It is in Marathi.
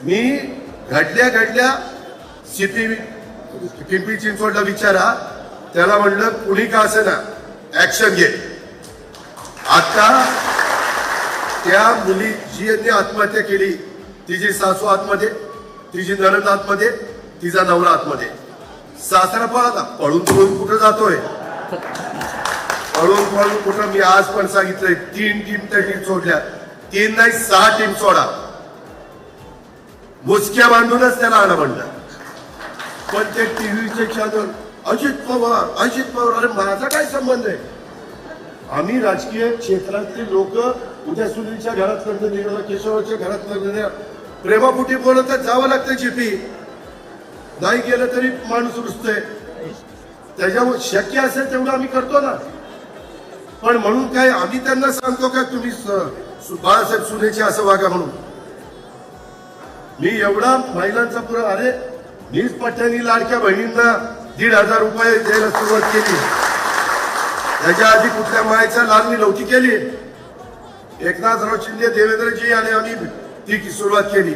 मी घडल्या सीपी पिंपरी चिंचवडला विचारा, त्याला म्हणलं कुणी का असे ना ऍक्शन घे. आता त्या मुली जी आत्महत्या केली, तिची सासू आतमध्ये, तिची नणंद आतमध्ये, तिचा नवरा आतमध्ये. सासरा पळा पळून कुठं जातोय, पळून कुठं. मी आज पण सांगितलंय 3 टीम त्या टीम सोडल्या, 3 नाही 6 टीम सोडा. मुसक्या बांधूनच त्याला आणा म्हणलं. पण ते टीव्हीचे चॅनल अजित पवार, अरे माझा काय संबंध आहे? आम्ही राजकीय क्षेत्रातले लोक उद्या सुनीलच्या घरात लग्न निघालं, केशवाच्या घरात लग्न, प्रेमापोटी बोलत जावं लागतं. जीपी नाही गेलं तरी माणूस रुसतोय. त्याच्यामुळे शक्य असेल तेवढं आम्ही करतो ना. पण म्हणून काय आम्ही त्यांना सांगतो का तुम्ही बाळासाहेब सुनेचे असं वागा म्हणून? मी एवढा महिलांचा पुरा, अरे मीच पट्ट्यानी लाडक्या बहिणींना 1,500 रुपये द्यायला सुरुवात केली. त्याच्या आधी कुठल्या मायच्या लालनी नव्हती केली. एकनाथराव शिंदे, देवेंद्रजी आणि आम्ही ती सुरुवात केली.